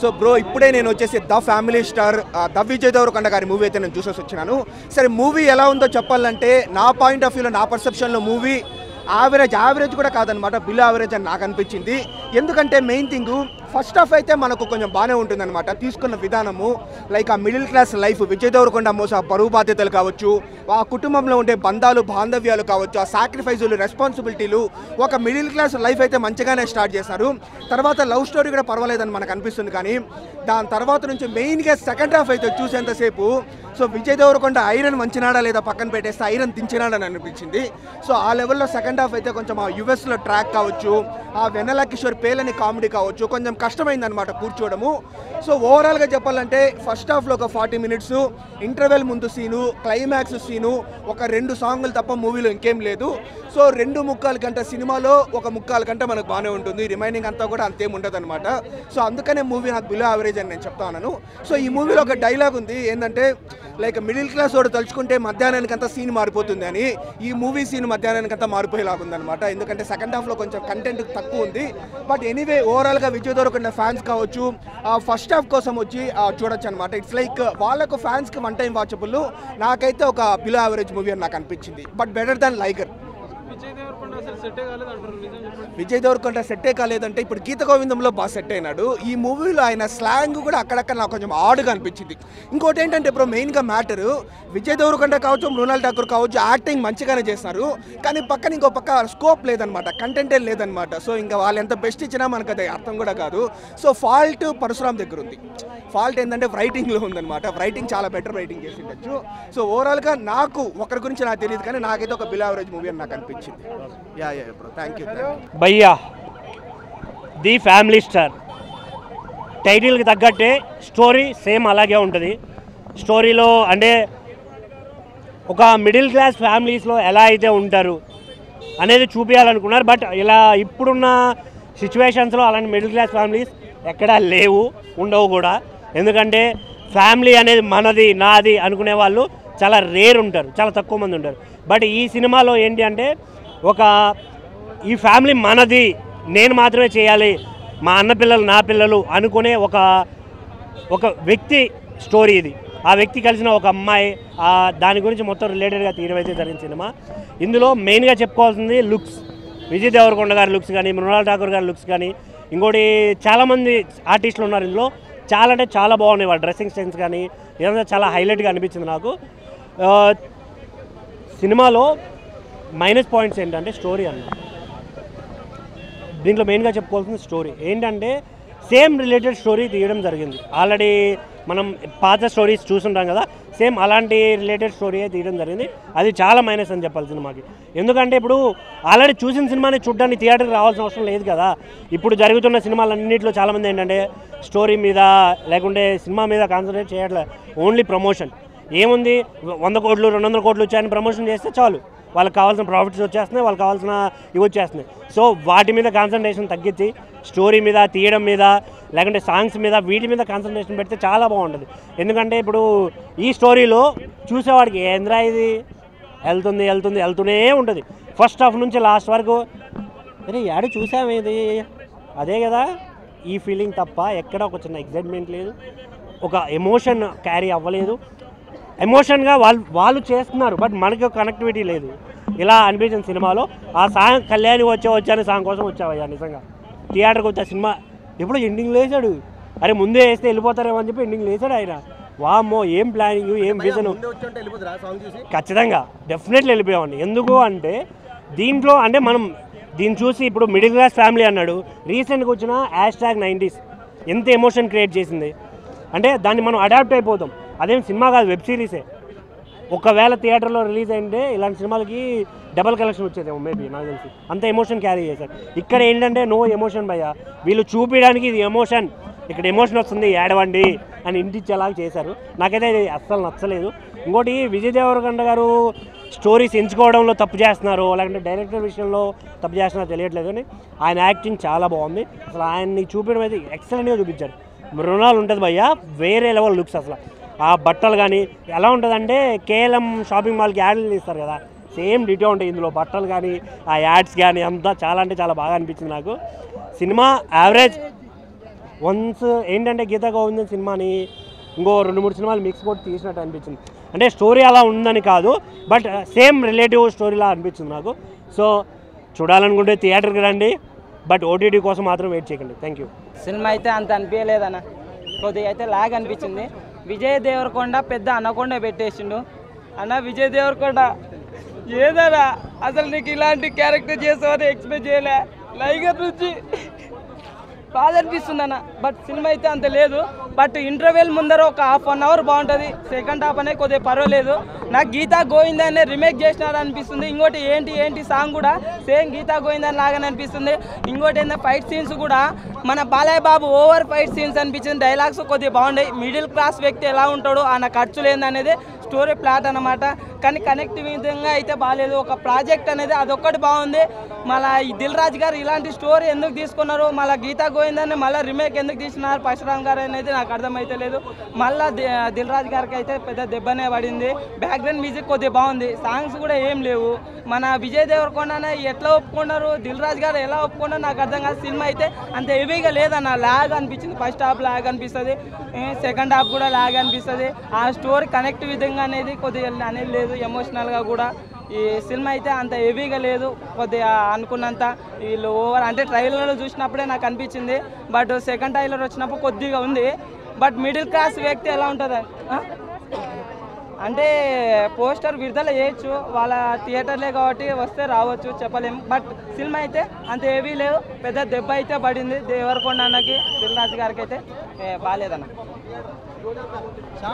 So bro ఇప్పుడే నేను వచ్చేసి the family star the Vijay Deverakonda గారి మూవీ అయితే నేను చూసేసి వచ్చినాను. సరే మూవీ ఎలా ఉందో చెప్పాలంటే నా పాయింట్ ఆఫ్ వ్యూలో నా పర్సెప్షన్లో మూవీ యావరేజ్ కూడా కాదనమాట, బిలో యావరేజ్ అని నాకు అనిపించింది. ఎందుకంటే మెయిన్ థింగ్ ఫస్ట్ హాఫ్ అయితే మనకు కొంచెం బాగానే ఉంటుందన్నమాట. తీసుకున్న విధానము లైక్ ఆ middle class life, Vijay Deverakonda మోస బరువు బాధ్యతలు కావచ్చు, ఆ కుటుంబంలో ఉండే బంధాలు బాంధవ్యాలు కావచ్చు, ఆ సాక్రిఫైజులు రెస్పాన్సిబిలిటీలు, ఒక మిడిల్ క్లాస్ లైఫ్ అయితే మంచిగానే స్టార్ట్ చేశారు. తర్వాత లవ్ స్టోరీ కూడా పర్వాలేదని మనకు అనిపిస్తుంది. కానీ దాని తర్వాత నుంచి మెయిన్గా సెకండ్ హాఫ్ అయితే చూసేంతసేపు సో విజయ్ దేవరకొండ ఐరన్ మంచినాడా లేదా పక్కన పెట్టేస్తే ఐరన్ తించినాడని అనిపించింది. సో ఆ లెవెల్లో సెకండ్ హాఫ్ అయితే కొంచెం ఆ యుఎస్లో ట్రాక్ కావచ్చు, ఆ వెన్నెల కిషోర్ పేలని కామెడీ కావచ్చు, కొంచెం కష్టమైందనమాట కూర్చోవడము. సో ఓవరాల్గా చెప్పాలంటే ఫస్ట్ హాఫ్లో ఒక 40 minutes, ఇంటర్వెల్ ముందు సీను, క్లైమాక్స్ సీను, ఒక 2 సాంగులు తప్ప మూవీలో ఇంకేం లేదు. సో 2.25 గంట సినిమాలో 1.25 గంట మనకు బాగానే ఉంటుంది, రిమైనింగ్ అంతా కూడా అంతేం ఉండదు అనమాట. సో అందుకనే మూవీ నాకు బిలో యావరేజ్ అని నేను చెప్తా ఉన్నాను. సో ఈ మూవీలో ఒక డైలాగ్ ఉంది ఏంటంటే లైక్ మిడిల్ క్లాస్ వాడు తలుచుకుంటే మధ్యాహ్నానికంతా సీన్ మారిపోతుంది అని, ఈ మూవీ సీన్ మధ్యాహ్నానికంతా మారిపోయేలాగుందనమాట. ఎందుకంటే సెకండ్ హాఫ్లో కొంచెం కంటెంట్ తక్కువ ఉంది. బట్ ఎనీవే ఓవరాల్గా విజయ్ దేవరకొండ ఫ్యాన్స్ కావచ్చు ఫస్ట్ హాఫ్ కోసం వచ్చి చూడొచ్చు అనమాట. ఇట్స్ లైక్ వాళ్ళకు ఫ్యాన్స్కి 1 time వాచబుల్. నాకైతే ఒక బిలో యావరేజ్ మూవీ అని నాకు అనిపించింది, బట్ బెటర్ దాన్ లైగర్. విజయ్ దేవరకొండ సెట్టే కాలేదంటే ఇప్పుడు గీత గోవిందంలో బాగా సెట్ అయినాడు. ఈ మూవీలో ఆయన స్లాంగ్ కూడా అక్కడక్కడ నాకు కొంచెం ఆడుగా అనిపించింది. ఇంకోటి ఏంటంటే ఇప్పుడు మెయిన్గా మ్యాటరు విజయ్ దేవరకొండ కావచ్చు, మృణాల్ ఠాకూర్ కావచ్చు, యాక్టింగ్ మంచిగానే చేస్తారు. కానీ పక్కన ఇంకో పక్క స్కోప్ లేదనమాట, కంటెంటే లేదనమాట. సో ఇంకా వాళ్ళు ఎంత బెస్ట్ ఇచ్చినా మనకు అది అర్థం కూడా కాదు. సో ఫాల్ట్ పరశురామ్ దగ్గర ఉంది. ఫాల్ట్ ఏంటంటే రైటింగ్లో ఉందన్నమాట. రైటింగ్ చాలా బెటర్ రైటింగ్ చేసి ఉండొచ్చు. సో ఓవరాల్గా నాకు ఒకరి గురించి నాకు తెలియదు, కానీ నాకైతే ఒక బిలో యావరేజ్ మూవీ అని నాకు అనిపించింది. Yeah bro, thank you. భయ్యా ది ఫ్యామిలీ స్టార్ టైటిల్కి తగ్గట్టే స్టోరీ సేమ్ అలాగే ఉంటుంది. స్టోరీలో అంటే ఒక మిడిల్ క్లాస్ ఫ్యామిలీస్లో ఎలా అయితే ఉంటారు అనేది చూపించాలనుకున్నారు. బట్ ఇలా ఇప్పుడున్న సిచ్యువేషన్స్లో అలాంటి మిడిల్ క్లాస్ ఫ్యామిలీస్ ఎక్కడా లేవు, ఉండవు కూడా. ఎందుకంటే ఫ్యామిలీ అనేది మనది నాది అనుకునే వాళ్ళు చాలా రేర్ ఉంటారు, చాలా తక్కువ మంది ఉంటారు. బట్ ఈ సినిమాలో ఏంటి అంటే ఈ ఫ్యామిలీ మనది, నేను మాత్రమే చేయాలి, మా అన్న పిల్లలు నా పిల్లలు అనుకునే ఒక వ్యక్తి స్టోరీ ఇది. ఆ వ్యక్తి కలిసిన ఒక అమ్మాయి, దాని గురించి మొత్తం రిలేటెడ్గా తీయడం అయితే జరిగిన సినిమా. ఇందులో మెయిన్గా చెప్పుకోవాల్సింది లుక్స్. విజయ్ దేవరకొండ గారి లుక్స్ కానీ, మృణాల్ ఠాకూర్ గారి లుక్స్ కానీ, ఇంకోటి చాలామంది ఆర్టిస్టులు ఉన్నారు ఇందులో. చాలా అంటే చాలా బాగున్నాయి వాళ్ళ డ్రెస్సింగ్ సెన్స్ కానీ, ఇదంతా చాలా హైలైట్గా అనిపించింది నాకు. సినిమాలో మైనస్ పాయింట్స్ ఏంటంటే స్టోరీ అన్న. దీంట్లో మెయిన్గా చెప్పుకోవాల్సిన స్టోరీ ఏంటంటే సేమ్ రిలేటెడ్ స్టోరీ తీయడం జరిగింది. ఆల్రెడీ మనం పాత స్టోరీస్ చూసుంటాం కదా, సేమ్ అలాంటి రిలేటెడ్ స్టోరీ తీయడం జరిగింది. అది చాలా మైనస్ అని చెప్పాలి సినిమాకి. ఎందుకంటే ఇప్పుడు ఆల్రెడీ చూసిన సినిమాని చూడడానికి థియేటర్కి రావాల్సిన అవసరం లేదు కదా. ఇప్పుడు జరుగుతున్న సినిమాలన్నింటిలో చాలామంది ఏంటంటే స్టోరీ మీద లేకుంటే సినిమా మీద కాన్సన్ట్రేట్ చేయట్లేదు, ఓన్లీ ప్రమోషన్. ఏముంది 100 కోట్లు 200 కోట్లు వచ్చాయని ప్రమోషన్ చేస్తే చాలు, వాళ్ళకి కావాల్సిన ప్రాఫిట్స్ వచ్చేస్తున్నాయి, వాళ్ళకి కావాల్సిన ఇవి వచ్చేస్తున్నాయి. సో వాటి మీద కాన్సన్ట్రేషన్ తగ్గించి స్టోరీ మీద, తీయడం మీద, లేకుంటే సాంగ్స్ మీద, వీటి మీద కాన్సన్ట్రేషన్ పెడితే చాలా బాగుంటుంది. ఎందుకంటే ఇప్పుడు ఈ స్టోరీలో చూసేవాడికి ఏంద్రా ఇది వెళ్తూనే ఉంటుంది. ఫస్ట్ హాఫ్ నుంచి లాస్ట్ వరకు అరే యాడు చూసామేది అదే కదా ఈ ఫీలింగ్ తప్ప ఎక్కడ ఒక చిన్న ఎగ్జైట్మెంట్ లేదు, ఒక ఎమోషన్ క్యారీ అవ్వలేదు. ఎమోషన్గా వాళ్ళు చేస్తున్నారు, బట్ మనకి కనెక్టివిటీ లేదు. ఇలా అనిపించింది సినిమాలో. ఆ సాంగ్ కళ్యాణి వచ్చాను సాంగ్ కోసం వచ్చావయ్యా. నిజంగా థియేటర్కి వచ్చే సినిమా ఎప్పుడు ఎండింగ్లో వేసాడు. అరే ముందే వేస్తే వెళ్ళిపోతారేమో అని చెప్పి ఎండింగ్లో వేసాడు ఆయన. వామ్మో ఏం ప్లానింగ్, ఏం విజన్. ఖచ్చితంగా డెఫినెట్లీ వెళ్ళిపోయామండి. ఎందుకు అంటే దీంట్లో అంటే మనం దీన్ని చూసి ఇప్పుడు మిడిల్ క్లాస్ ఫ్యామిలీ అన్నాడు, రీసెంట్గా వచ్చిన #90s ఎంత ఎమోషన్ క్రియేట్ చేసింది అంటే దాన్ని మనం అడాప్ట్ అయిపోతాం. అదేం సినిమా కాదు, వెబ్ సిరీసే. ఒకవేళ థియేటర్లో రిలీజ్ అయింటే ఇలాంటి సినిమాలకి డబల్ కలెక్షన్ వచ్చేదేమో మేబీ, నాకు తెలిసి. అంత ఎమోషన్ క్యారీ చేశారు. ఇక్కడ ఏంటంటే నో ఎమోషన్ భయ్యా. వీళ్ళు చూపించడానికి ఇది ఎమోషన్, ఇక్కడ ఎమోషన్ వస్తుంది ఏడవండి అని ఇంటిచ్చేలాగా చేశారు. నాకైతే ఇది అస్సలు నచ్చలేదు. ఇంకోటి విజయ్ దేవరకొండ గారు స్టోరీస్ ఎంచుకోవడంలో తప్పు చేస్తున్నారు, లేకుంటే డైరెక్టర్ విషయంలో తప్పు చేస్తున్నారో తెలియట్లేదు. కానీ ఆయన యాక్టింగ్ చాలా బాగుంది. అసలు ఆయన్ని చూపించడం అయితే ఎక్సలెంట్గా చూపించారు. మృణాల్ ఉంటుంది భయ్యా, వేరే లెవెల్ లుక్స్. అసలు ఆ బట్టలు కానీ ఎలా ఉంటుందంటే కేఎల్ఎం షాపింగ్ మాల్కి యాడ్లు తీస్తారు కదా, సేమ్ డిటో ఉంటాయి ఇందులో. బట్టలు కానీ ఆ యాడ్స్ కానీ అంతా చాలా అంటే చాలా బాగా అనిపించింది నాకు. సినిమా యావరేజ్ వన్స్ ఏంటంటే గీతా గోవిందం సినిమాని ఇంకో 2-3 సినిమాలు మిక్స్ కొట్టి తీసినట్టు అనిపించింది. అంటే స్టోరీ అలా ఉందని కాదు, బట్ సేమ్ రిలేటివ్ స్టోరీలా అనిపించింది నాకు. సో చూడాలనుకుంటే థియేటర్కి రండి, బట్ ఓటీటీ కోసం మాత్రం వెయిట్ చేయకండి. Thank you. సినిమా అయితే అంత అనిపించలేదన్న, కొద్దిగా అయితే లాగ్ అనిపించింది. విజయ్ దేవరకొండ పెద్ద అనకొండ పెట్టేసిండు అన్న. విజయ్ దేవరకొండ ఏదన్నా అసలు నీకు ఇలాంటి క్యారెక్టర్ చేసావని ఎక్స్పెక్ట్ చేయలే. లైగర్ నుంచి బాధ అనిపిస్తుంది అన్న. బట్ సినిమా అయితే అంత లేదు. బట్ ఇంటర్వెల్ ముందర ఒక 1/2 అవర్ బాగుంటుంది. సెకండ్ హాఫ్ అనేది కొద్దిగా పర్వాలేదు. నాకు గీతా గోవిందాన్ని రీమేక్ చేసినారు అనిపిస్తుంది. ఇంకోటి ఏంటి సాంగ్ కూడా సేమ్ గీతా గోవిందాన్ని లాగానే అనిపిస్తుంది. ఇంకోటి ఏంటంటే ఫైట్ సీన్స్ కూడా మన Balayya Babu over fight scenes అనిపించింది. డైలాగ్స్ కొద్దిగా బాగున్నాయి. మిడిల్ క్లాస్ వ్యక్తి ఎలా ఉంటాడో ఆయన ఖర్చులు ఏందనేది స్టోరీ ప్లాట్ అనమాట. కానీ కనెక్టివిటీగా అయితే బాగాలేదు. ఒక ప్రాజెక్ట్ అనేది అదొక్కటి బాగుంది. మళ్ళీ ఈ దిల్ రాజు గారు ఇలాంటి స్టోరీ ఎందుకు తీసుకున్నారు, మళ్ళీ గీతా గోవిందాన్ని మళ్ళీ రీమేక్ ఎందుకు తీసినారు పరశురామ్ గారు అనేది నాకు అర్థమైతే లేదు. మళ్ళీ దిల్ రాజు గారికి అయితే పెద్ద దెబ్బనే పడింది. బ్యాక్గ్రౌండ్ మ్యూజిక్ కొద్దిగా బాగుంది. సాంగ్స్ కూడా ఏం లేవు. మన విజయ్ దేవరకొండ ఎట్లా ఒప్పుకున్నారు, దిల్ రాజు గారు ఎలా ఒప్పుకున్నారు నాకు అర్థం కాదు. సినిమా అయితే అంత హెవీగా లేదన్న. లాగ్ అనిపించింది. ఫస్ట్ హాఫ్ లాగ్ అనిపిస్తుంది, సెకండ్ హాఫ్ కూడా లాగ్ అనిపిస్తుంది. ఆ స్టోరీ కనెక్ట్ విధంగా అనేది కొద్దిగా అనేది లేదు. ఎమోషనల్గా కూడా ఈ సినిమా అయితే అంత హెవీగా లేదు. కొద్దిగా అనుకున్నంత వీళ్ళు ఓవర్ అంటే ట్రైలర్లో చూసినప్పుడే నాకు అనిపించింది. బట్ సెకండ్ ట్రైలర్ వచ్చినప్పుడు కొద్దిగా ఉంది. బట్ మిడిల్ క్లాస్ వ్యక్తి ఎలా ఉంటుంది అంటే పోస్టర్ విడుదల చేయొచ్చు, వాళ్ళ థియేటర్లే కాబట్టి వస్తే రావచ్చు, చెప్పలేము. బట్ సినిమా అయితే అంత హెవీ లేవు. పెద్ద దెబ్బ అయితే పడింది దేవరకొండ అన్నకి, దిల్ రాజు గారికి అయితే బాగాలేదన్న.